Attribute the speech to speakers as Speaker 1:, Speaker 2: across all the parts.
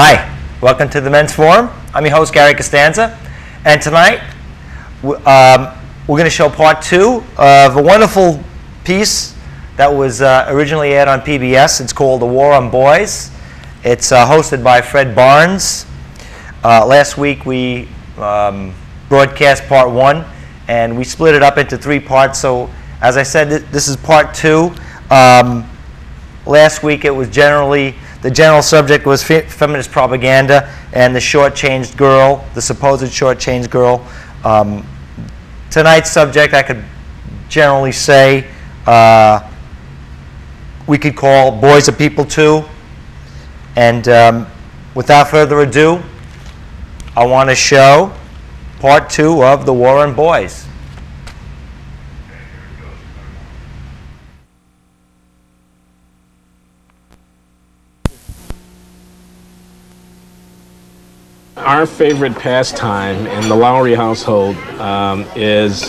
Speaker 1: Hi, welcome to the Men's Forum. I'm your host, Gary Costanza, and tonight we're going to show part two of a wonderful piece that was originally aired on PBS. It's called The War on Boys. It's hosted by Fred Barnes. Last week we broadcast part one, and we split it up into three parts. So, as I said, this is part two. Last week it was the general subject was feminist propaganda and the shortchanged girl, the supposed shortchanged girl. Tonight's subject, I could generally say, we could call Boys Are People Too. And without further ado, I want to show part two of The War on Boys.
Speaker 2: Our favorite pastime in the Lowry household is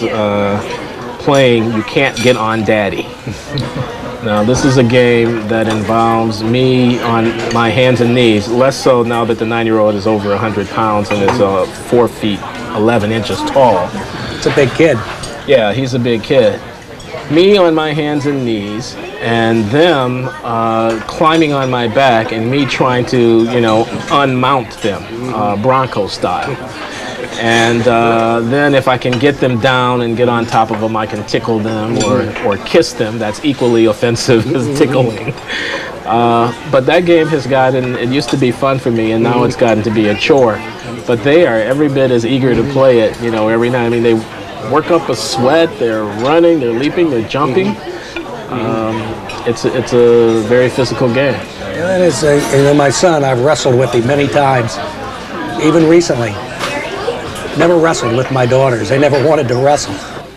Speaker 2: playing You Can't Get on Daddy. Now, this is a game that involves me on my hands and knees, less so now that the 9-year-old is over 100 pounds and is 4 feet 11 inches tall.
Speaker 3: It's a big kid.
Speaker 2: Yeah, he's a big kid. Me on my hands and knees, and them climbing on my back, and me trying to, unmount them, Bronco style. And then if I can get them down and get on top of them, I can tickle them or kiss them. That's equally offensive as tickling. But that game has gotten, it used to be fun for me, and now it's gotten to be a chore. But they are every bit as eager to play it, every night. I mean, they work up a sweat, they're running, they're leaping, they're jumping. It's a very physical game.
Speaker 3: Yeah, it is. My son, I've wrestled with him many times, even recently. Never wrestled with my daughters. They never wanted to wrestle.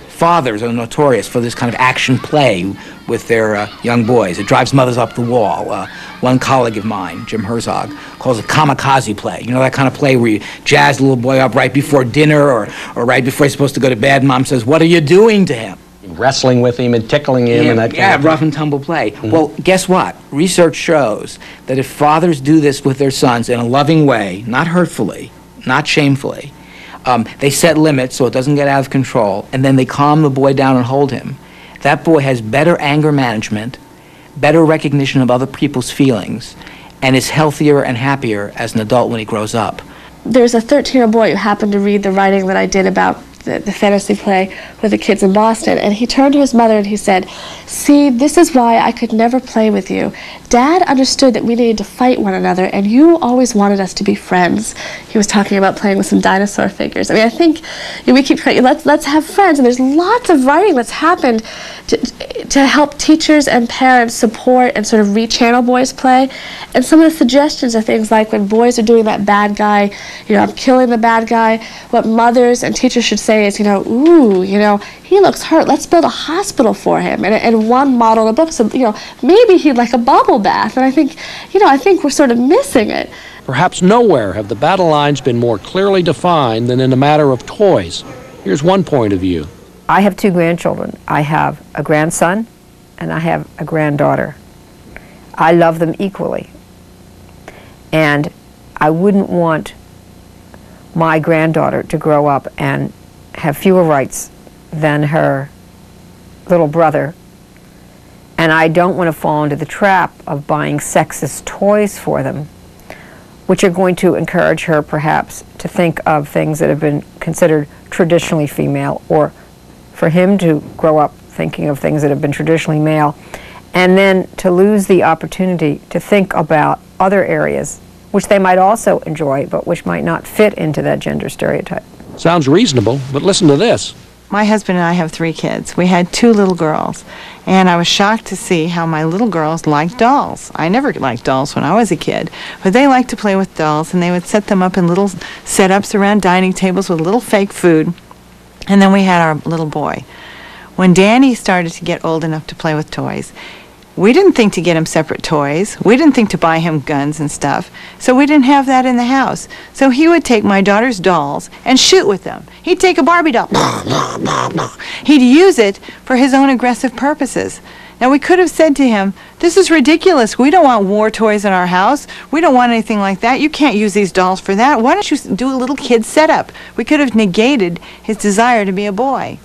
Speaker 4: Fathers are notorious for this kind of action play with their young boys. It drives mothers up the wall. One colleague of mine, Jim Herzog, calls it kamikaze play. That kind of play where you jazz the little boy up right before dinner or right before he's supposed to go to bed. Mom says, "What are you doing to him?"
Speaker 3: Wrestling with him and tickling him and that kind of thing.
Speaker 4: Yeah, rough and tumble play. Mm-hmm. Well, guess what? Research shows that if fathers do this with their sons in a loving way, not hurtfully, not shamefully, they set limits so it doesn't get out of control, and then they calm the boy down and hold him. That boy has better anger management, better recognition of other people's feelings, and is healthier and happier as an adult when he grows up.
Speaker 5: There's a 13-year-old boy who happened to read the writing that I did about the fantasy play with the kids in Boston, and he turned to his mother and he said, "See, this is why I could never play with you. Dad understood that we needed to fight one another, and you always wanted us to be friends." He was talking about playing with some dinosaur figures. I mean, I think we keep trying, let's have friends, and there's lots of writing that's happened to help teachers and parents support and sort of rechannel boys' play. And some of the suggestions are things like when boys are doing that bad guy, I'm killing the bad guy, what mothers and teachers should say is, ooh, he looks hurt, let's build a hospital for him. And one model in the book said, maybe he'd like a bubble bath. And I think we're sort of missing it.
Speaker 6: Perhaps nowhere have the battle lines been more clearly defined than in the matter of toys. Here's one point of view.
Speaker 7: I have 2 grandchildren. I have a grandson and I have a granddaughter. I love them equally. And I wouldn't want my granddaughter to grow up and have fewer rights than her little brother. And I don't want to fall into the trap of buying sexist toys for them, which are going to encourage her perhaps to think of things that have been considered traditionally female, or for him to grow up thinking of things that have been traditionally male, and then to lose the opportunity to think about other areas which they might also enjoy, but which might not fit into that gender stereotype.
Speaker 6: Sounds reasonable, but listen to this.
Speaker 8: My husband and I have 3 kids. We had 2 little girls, and I was shocked to see how my little girls liked dolls. I never liked dolls when I was a kid, but they liked to play with dolls, and they would set them up in little setups around dining tables with little fake food. And then we had our little boy. When Danny started to get old enough to play with toys, we didn't think to get him separate toys. We didn't think to buy him guns and stuff. So we didn't have that in the house. So he would take my daughter's dolls and shoot with them. He'd take a Barbie doll. He'd use it for his own aggressive purposes. Now, we could have said to him, this is ridiculous. We don't want war toys in our house. We don't want anything like that. You can't use these dolls for that. Why don't you do a little kid setup? We could have negated his desire to be a boy.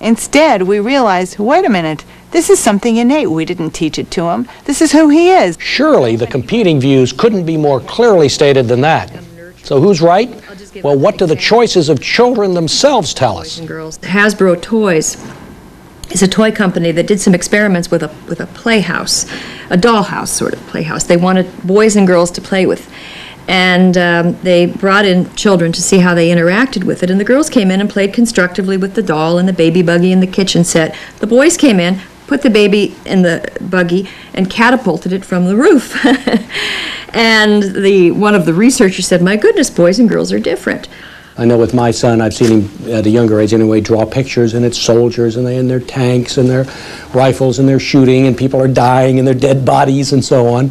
Speaker 8: Instead, we realized, wait a minute, this is something innate. We didn't teach it to him. This is who he is.
Speaker 6: Surely the competing views couldn't be more clearly stated than that. So who's right? Well, what do the choices of children themselves tell us?
Speaker 9: Hasbro Toys is a toy company that did some experiments with a playhouse, a dollhouse sort of playhouse. They wanted boys and girls to play with. And they brought in children to see how they interacted with it. And the girls came in and played constructively with the doll and the baby buggy and the kitchen set. The boys came in, put the baby in the buggy, and catapulted it from the roof. And one of the researchers said, my goodness, boys and girls are different.
Speaker 6: I know with my son, I've seen him at a younger age anyway draw pictures, and it's soldiers and their tanks and their rifles and they're shooting and people are dying and their dead bodies and so on.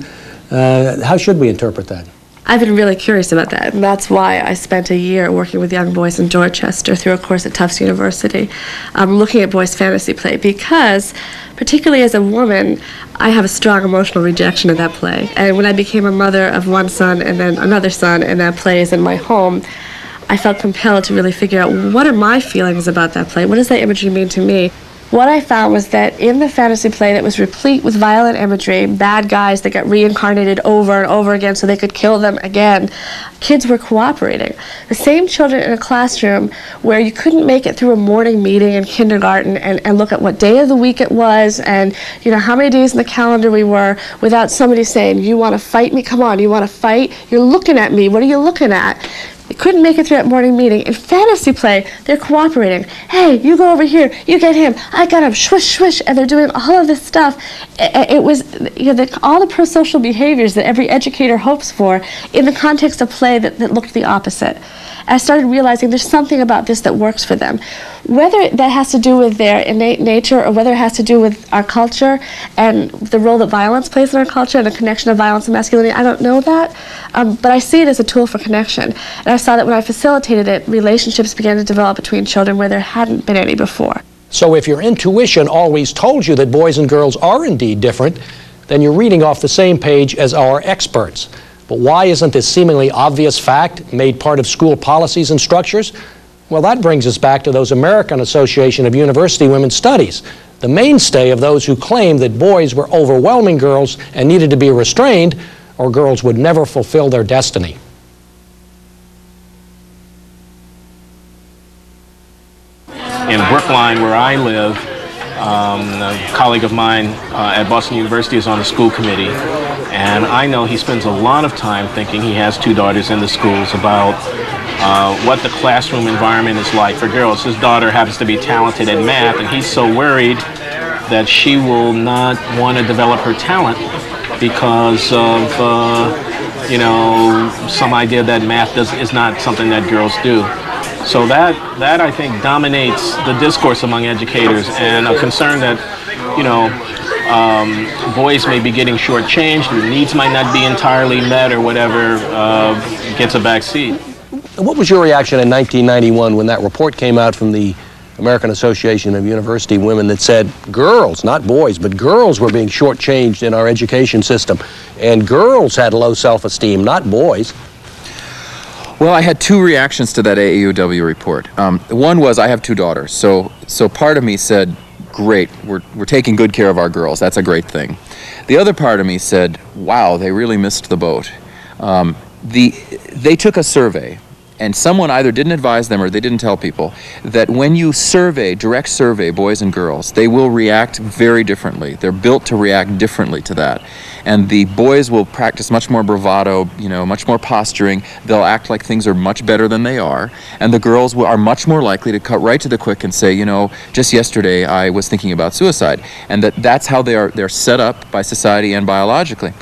Speaker 6: How should we interpret that?
Speaker 5: I've been really curious about that, and that's why I spent a year working with young boys in Dorchester through a course at Tufts University, looking at boys' fantasy play, because, particularly as a woman, I have a strong emotional rejection of that play. And when I became a mother of one son and then another son, and that play is in my home, I felt compelled to really figure out, what are my feelings about that play? What does that imagery mean to me? What I found was that in the fantasy play that was replete with violent imagery, bad guys that got reincarnated over and over again so they could kill them again, kids were cooperating. The same children in a classroom where you couldn't make it through a morning meeting in kindergarten and look at what day of the week it was and how many days in the calendar we were without somebody saying, you want to fight me? Come on, you want to fight? You're looking at me. What are you looking at? They couldn't make it through that morning meeting. In fantasy play, they're cooperating. Hey, you go over here. You get him. I got him. Swish, swish. And they're doing all of this stuff. It was all the pro-social behaviors that every educator hopes for in the context of play that looked the opposite. I started realizing there's something about this that works for them. Whether that has to do with their innate nature or whether it has to do with our culture and the role that violence plays in our culture and the connection of violence and masculinity, I don't know that. But I see it as a tool for connection. And I saw that when I facilitated it, relationships began to develop between children where there hadn't been any before.
Speaker 6: So if your intuition always told you that boys and girls are indeed different, then you're reading off the same page as our experts. But why isn't this seemingly obvious fact made part of school policies and structures? Well, that brings us back to those American Association of University Women's Studies, the mainstay of those who claim that boys were overwhelming girls and needed to be restrained, or girls would never fulfill their destiny.
Speaker 2: In Brookline, where I live, a colleague of mine at Boston University is on the school committee, and I know he spends a lot of time thinking, he has two daughters in the schools, about what the classroom environment is like for girls. His daughter happens to be talented at math, and he's so worried that she will not want to develop her talent because of some idea that math is not something that girls do. So that I think dominates the discourse among educators, and a concern that boys may be getting shortchanged, their needs might not be entirely met, or whatever gets a back seat.
Speaker 6: What was your reaction in 1991 when that report came out from the American Association of University Women that said girls, not boys, but girls were being shortchanged in our education system, and girls had low self-esteem, not boys?
Speaker 10: Well, I had two reactions to that AAUW report. One was I have two daughters, so part of me said, great, we're taking good care of our girls, that's a great thing. The other part of me said, wow, they really missed the boat. They took a survey, and someone either didn't advise them or they didn't tell people that when you direct survey boys and girls, they will react very differently. They're built to react differently to that. And the boys will practice much more bravado, much more posturing. They'll act like things are much better than they are. And the girls are much more likely to cut right to the quick and say, just yesterday I was thinking about suicide. And that's how they're set up by society and biologically.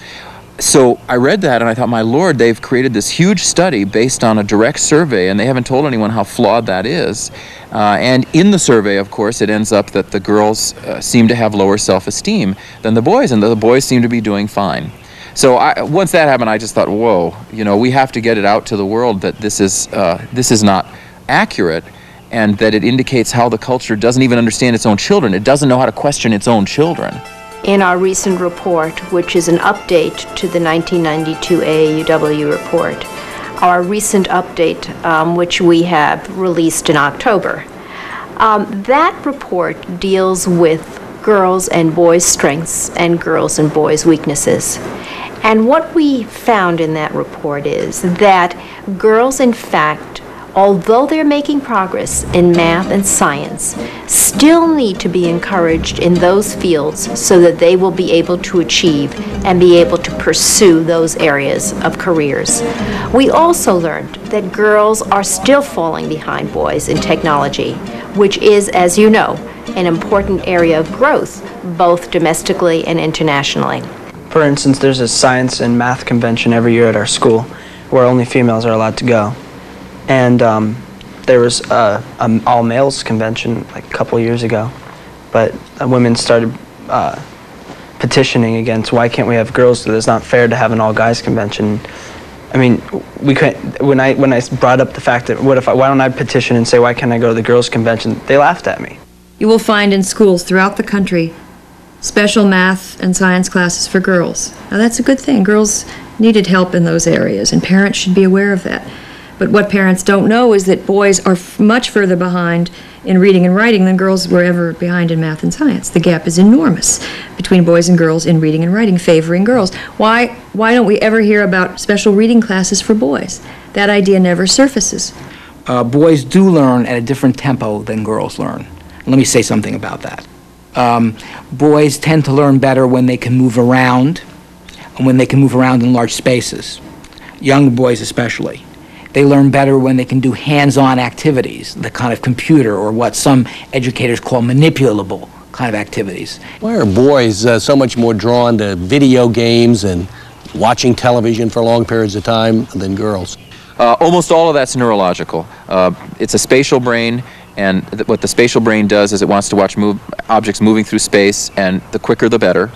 Speaker 10: So I read that and I thought, my Lord, they've created this huge study based on a direct survey, and they haven't told anyone how flawed that is. And in the survey, of course, it ends up that the girls seem to have lower self-esteem than the boys, and the boys seem to be doing fine. So once that happened, I just thought, whoa, we have to get it out to the world that this is not accurate, and that it indicates how the culture doesn't even understand its own children. It doesn't know how to question its own children.
Speaker 7: in our recent report, which is an update to the 1992 AAUW report, our recent update, which we have released in October. That report deals with girls' and boys' strengths and girls' and boys' weaknesses. And what we found in that report is that girls, in fact, although they're making progress in math and science, still need to be encouraged in those fields so that they will be able to achieve and be able to pursue those areas of careers. We also learned that girls are still falling behind boys in technology, which is, as you know, an important area of growth, both domestically and internationally.
Speaker 11: For instance, there's a science and math convention every year at our school where only females are allowed to go. And there was an all-males convention like a couple years ago, but women started petitioning against why can't we have girls do this? It's not fair to have an all-guys convention. I mean, we couldn't. When I brought up the fact that why don't I petition and say why can't I go to the girls' convention? They laughed at me.
Speaker 9: You will find in schools throughout the country special math and science classes for girls. Now that's a good thing. Girls needed help in those areas, and parents should be aware of that. But what parents don't know is that boys are much further behind in reading and writing than girls were ever behind in math and science. The gap is enormous between boys and girls in reading and writing, favoring girls. Why don't we ever hear about special reading classes for boys? That idea never surfaces.
Speaker 4: Boys do learn at a different tempo than girls learn. Let me say something about that. Boys tend to learn better when they can move around and when they can move around in large spaces. Young boys especially. They learn better when they can do hands-on activities, the kind of computer or what some educators call manipulable kind of activities.
Speaker 6: Why are boys so much more drawn to video games and watching television for long periods of time than girls?
Speaker 10: Almost all of that's neurological. It's a spatial brain, and what the spatial brain does is it wants to watch objects moving through space, and the quicker the better.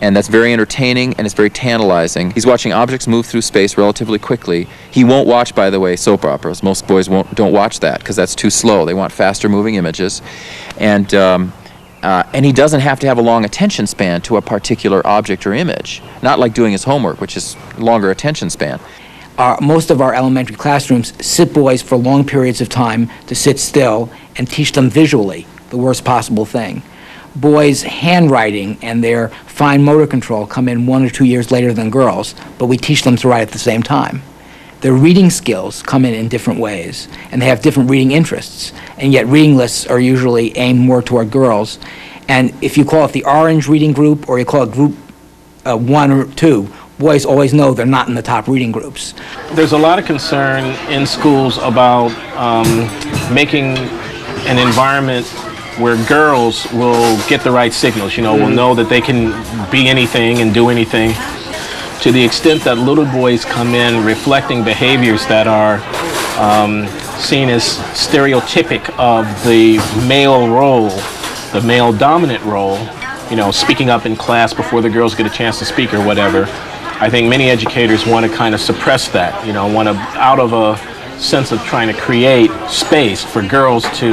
Speaker 10: And that's very entertaining, and it's very tantalizing. He's watching objects move through space relatively quickly. He won't watch, by the way, soap operas. Most boys don't watch that because that's too slow. They want faster moving images. And he doesn't have to have a long attention span to a particular object or image. Not like doing his homework, which is longer attention span.
Speaker 4: Most of our elementary classrooms sit boys for long periods of time to sit still and teach them visually, the worst possible thing. Boys' handwriting and their fine motor control come in 1 or 2 years later than girls, but we teach them to write at the same time. Their reading skills come in different ways, and they have different reading interests, and yet reading lists are usually aimed more toward girls. And if you call it the orange reading group or you call it group 1 or 2, boys always know they're not in the top reading groups.
Speaker 2: There's a lot of concern in schools about making an environment where girls will get the right signals, will know that they can be anything and do anything, to the extent that little boys come in reflecting behaviors that are seen as stereotypic of the male role, the male dominant role, speaking up in class before the girls get a chance to speak or whatever. I think many educators want to kind of suppress that, want to, out of a sense of trying to create space for girls to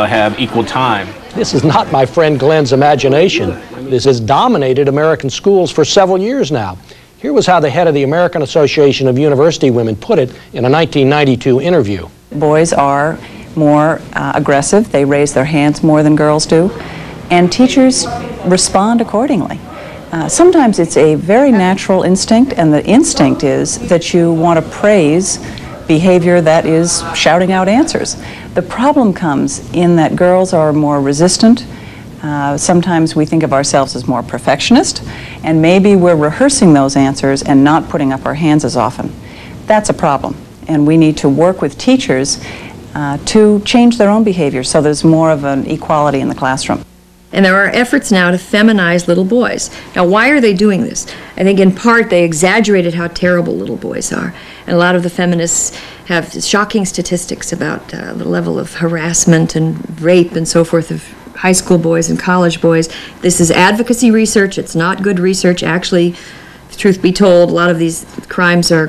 Speaker 2: have equal time.
Speaker 6: This is not my friend Glenn's imagination. This has dominated American schools for several years now. Here was how the head of the American Association of University Women put it in a 1992 interview.
Speaker 12: Boys are more aggressive. They raise their hands more than girls do, and teachers respond accordingly. Sometimes it's a very natural instinct, and the instinct is that you want to praise behavior that is shouting out answers. The problem comes in that girls are more resistant. Sometimes we think of ourselves as more perfectionist, and maybe we're rehearsing those answers and not putting up our hands as often. That's a problem, and we need to work with teachers to change their own behavior so there's more of an equality in the classroom.
Speaker 9: And there are efforts now to feminize little boys. Now, why are they doing this? I think in part they exaggerated how terrible little boys are. And a lot of the feminists have shocking statistics about the level of harassment and rape and so forth of high school boys and college boys. This is advocacy research. It's not good research. Actually, truth be told, a lot of these crimes are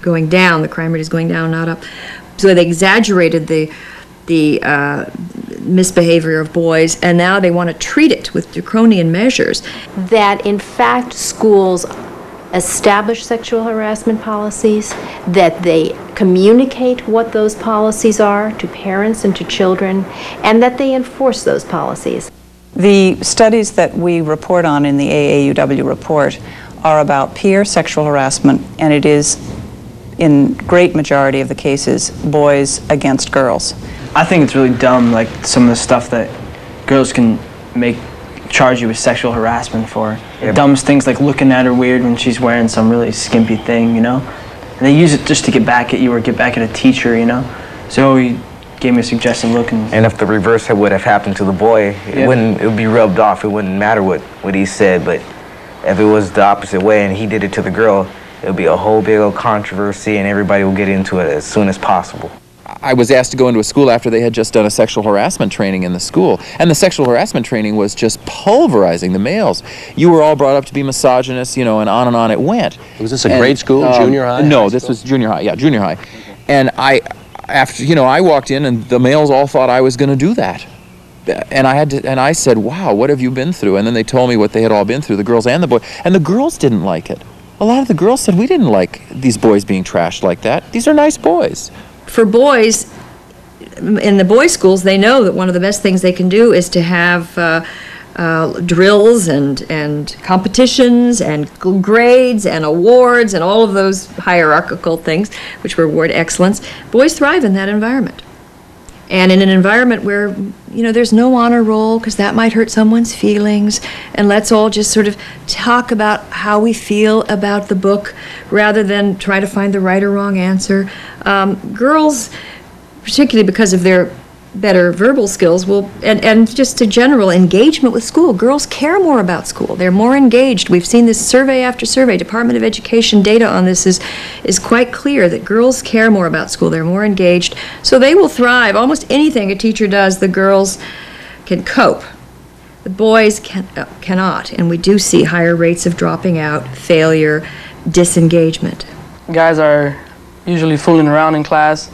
Speaker 9: going down. The crime rate is going down, not up. So they exaggerated the misbehavior of boys, and now they want to treat it with draconian measures.
Speaker 13: That in fact schools establish sexual harassment policies, that they communicate what those policies are to parents and to children, and that they enforce those policies.
Speaker 12: The studies that we report on in the AAUW report are about peer sexual harassment, and it is, in great majority of the cases, boys against girls.
Speaker 11: I think it's really dumb, like some of the stuff that girls can charge you with sexual harassment for. Yeah. Dumbest things like looking at her weird when she's wearing some really skimpy thing, you know? And they use it just to get back at you or get back at a teacher, you know? So he gave me a suggestive look.
Speaker 14: And if the reverse would have happened to the boy, it would be rubbed off. It wouldn't matter what he said, but if it was the opposite way and he did it to the girl, it would be a whole big old controversy and everybody will get into it as soon as possible.
Speaker 10: I was asked to go into a school after they had just done a sexual harassment training in the school. And the sexual harassment training was just pulverizing the males. You were all brought up to be misogynists, you know, and on it went.
Speaker 6: Was this a grade school, junior high?
Speaker 10: No, this was junior high, yeah, junior high. And I walked in and the males all thought I was going to do that. And I said, wow, what have you been through? And then they told me what they had all been through, the girls and the boys. And the girls didn't like it. A lot of the girls said, we didn't like these boys being trashed like that. These are nice boys.
Speaker 9: For boys, in the boys' schools, they know that one of the best things they can do is to have drills and competitions and grades and awards and all of those hierarchical things which reward excellence. Boys thrive in that environment. And in an environment where, you know, there's no honor roll because that might hurt someone's feelings, and let's all just sort of talk about how we feel about the book rather than try to find the right or wrong answer. Girls, particularly because of their better verbal skills, and just a general engagement with school. Girls care more about school. They're more engaged. We've seen this survey after survey. Department of Education data on this is quite clear that girls care more about school. They're more engaged. So they will thrive. Almost anything a teacher does, the girls can cope. The boys cannot, and we do see higher rates of dropping out, failure, disengagement.
Speaker 15: Guys are usually fooling around in class,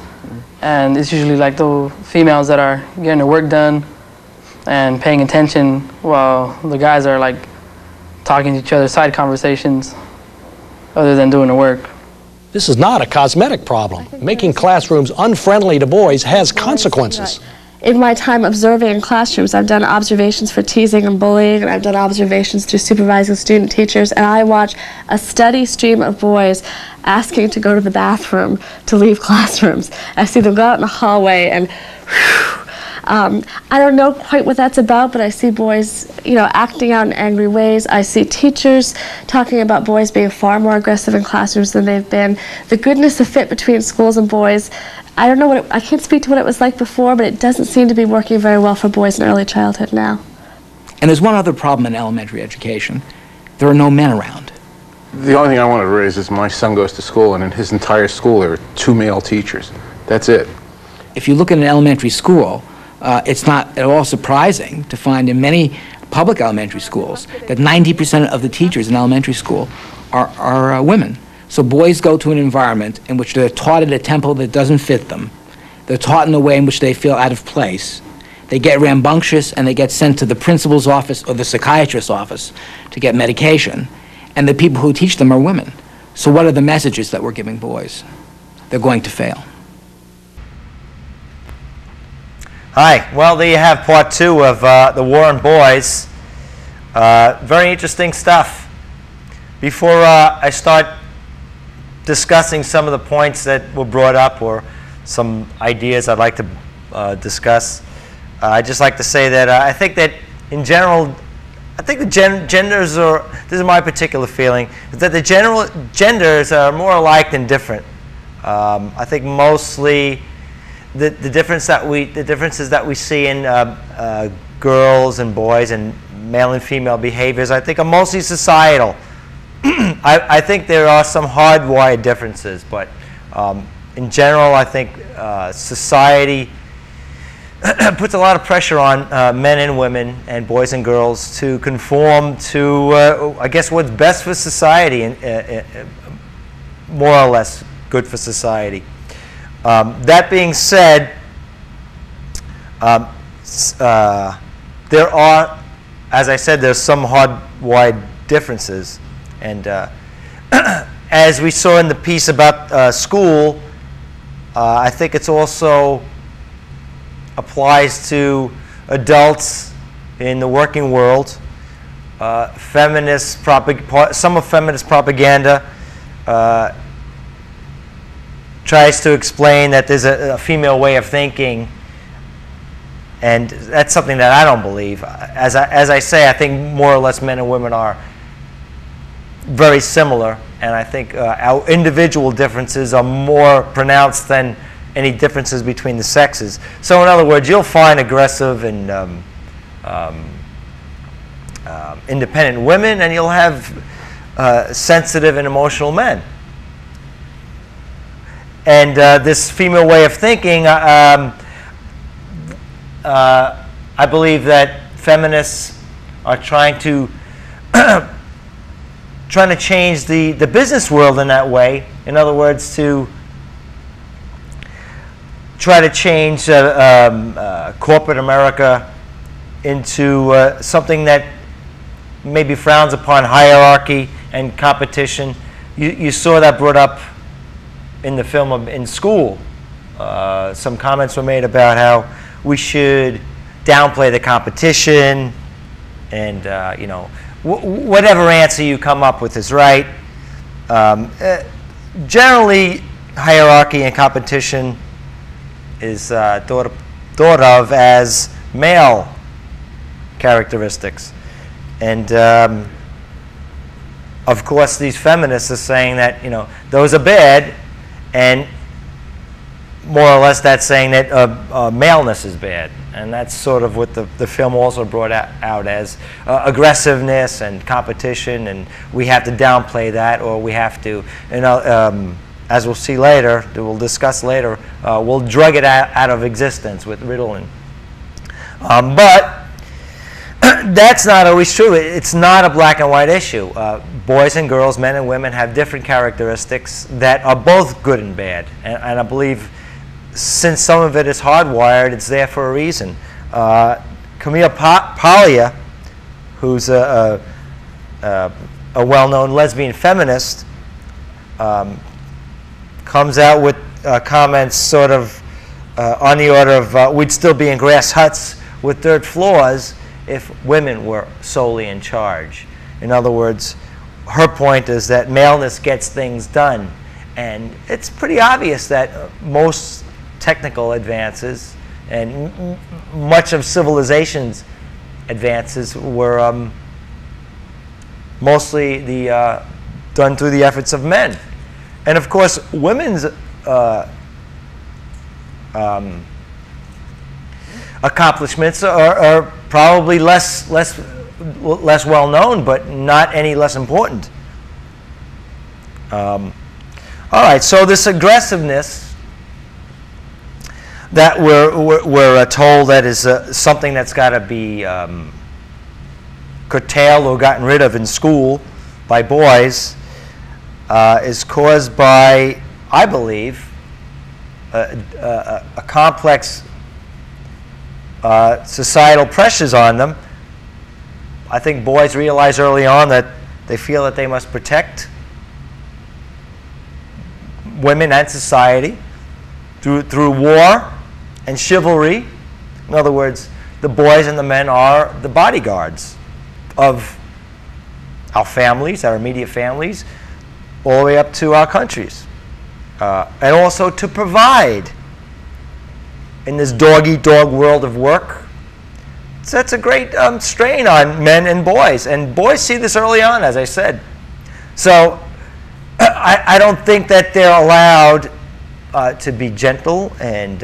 Speaker 15: and it's usually like the females that are getting their work done and paying attention while the guys are like talking to each other, side conversations, other than doing the work.
Speaker 6: This is not a cosmetic problem. Making classrooms unfriendly to boys has consequences.
Speaker 5: In my time observing in classrooms, I've done observations for teasing and bullying, and I've done observations to supervising student teachers, and I watch a steady stream of boys asking to go to the bathroom to leave classrooms. I see them go out in the hallway and I don't know quite what that's about, but I see boys, you know, acting out in angry ways. I see teachers talking about boys being far more aggressive in classrooms than they've been. The goodness of fit between schools and boys, I don't know I can't speak to what it was like before, but it doesn't seem to be working very well for boys in early childhood now.
Speaker 4: And there's one other problem in elementary education. There are no men around.
Speaker 16: The only thing I wanted to raise is my son goes to school, and in his entire school there are 2 male teachers. That's it.
Speaker 4: If you look at an elementary school, it's not at all surprising to find in many public elementary schools that 90% of the teachers in elementary school are women. So boys go to an environment in which they're taught at a tempo that doesn't fit them. They're taught in a way in which they feel out of place. They get rambunctious and they get sent to the principal's office or the psychiatrist's office to get medication. And the people who teach them are women. So what are the messages that we're giving boys? They're going to fail.
Speaker 1: Hi, well, there you have part 2 of The War on Boys. Very interesting stuff. Before I start discussing some of the points that were brought up or some ideas I'd like to discuss, I'd just like to say that I think that in general, I think the genders are, this is my particular feeling, is that the general genders are more alike than different. I think mostly the differences that we see in girls and boys and male and female behaviors, I think are mostly societal. I think there are some hardwired differences, but in general, I think society puts a lot of pressure on men and women and boys and girls to conform to, I guess, what's best for society and more or less good for society. That being said, there are, as I said, there's some hardwired differences. And as we saw in the piece about school, I think it's also applies to adults in the working world. Some of feminist propaganda tries to explain that there's a female way of thinking, and that's something that I don't believe. As I say, I think more or less men and women are very similar, and I think our individual differences are more pronounced than any differences between the sexes. So in other words, you'll find aggressive and independent women, and you'll have sensitive and emotional men. And this female way of thinking, I believe that feminists are trying to change the business world in that way. In other words, to try to change corporate America into something that maybe frowns upon hierarchy and competition. You saw that brought up in the film In School. Some comments were made about how we should downplay the competition, and you know, whatever answer you come up with is right. Generally, hierarchy and competition is thought of as male characteristics. And of course, these feminists are saying that, you know, those are bad, and more or less that's saying that maleness is bad. And that's sort of what the film also brought out as aggressiveness and competition, and we have to downplay that, or we have to, you know, as we'll see later, we'll discuss later, we'll drug it out of existence with Ritalin. But that's not always true. It's not a black and white issue. Boys and girls, men and women have different characteristics that are both good and bad. And I believe since some of it is hardwired, it's there for a reason. Camille Paglia, who's a well-known lesbian feminist, comes out with comments sort of on the order of, we'd still be in grass huts with dirt floors if women were solely in charge. In other words, her point is that maleness gets things done. And it's pretty obvious that most technical advances and much of civilization's advances were mostly done through the efforts of men. And of course, women's accomplishments are probably less well known, but not any less important. All right, so this aggressiveness that we're told that is something that's got to be curtailed or gotten rid of in school by boys is caused by, I believe, a complex societal pressures on them. I think boys realize early on that they feel that they must protect women and society through war and chivalry. In other words, the boys and the men are the bodyguards of our families, our immediate families, all the way up to our countries. And also to provide in this dog-eat-dog world of work. So that's a great strain on men and boys. And boys see this early on, as I said. So I don't think that they're allowed to be gentle and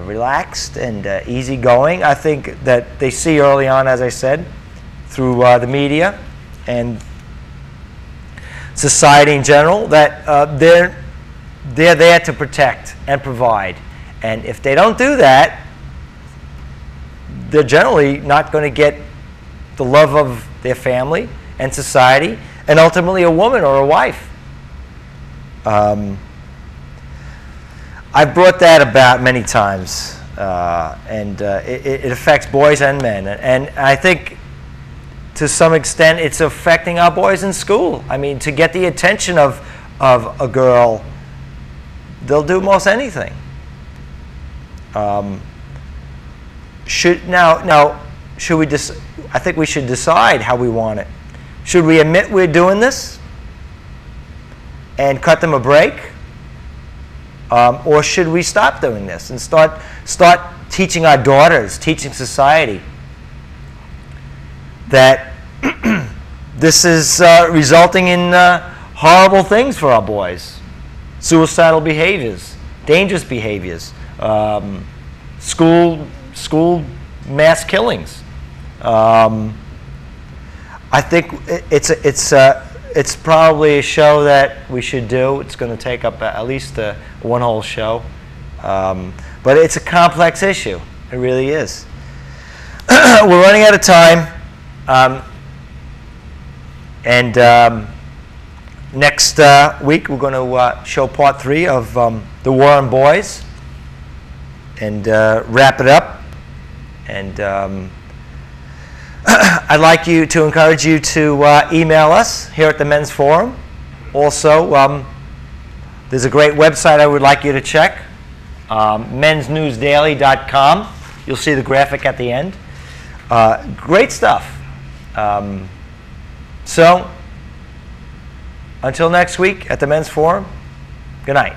Speaker 1: relaxed and easygoing. I think that they see early on, as I said, through the media and society in general, that they're there to protect and provide. And if they don't do that, they're generally not going to get the love of their family and society, and ultimately a woman or a wife. I've brought that about many times. and it affects boys and men. And I think to some extent it's affecting our boys in school. I mean, to get the attention of a girl, they'll do most anything. Should we I think we should decide how we want it. Should we admit we're doing this and cut them a break? Or should we stop doing this and start teaching our daughters, teaching society that this is resulting in horrible things for our boys? Suicidal behaviors, dangerous behaviors, school mass killings. I think it's probably a show that we should do. It's going to take up at least one whole show. But it's a complex issue. It really is. We're running out of time. Next week we're going to show part 3 of The War on Boys and wrap it up. And I'd like to encourage you to email us here at the Men's Forum. Also, there's a great website I would like you to check, mensnewsdaily.com. You'll see the graphic at the end. Great stuff. So, until next week at the Men's Forum, good night.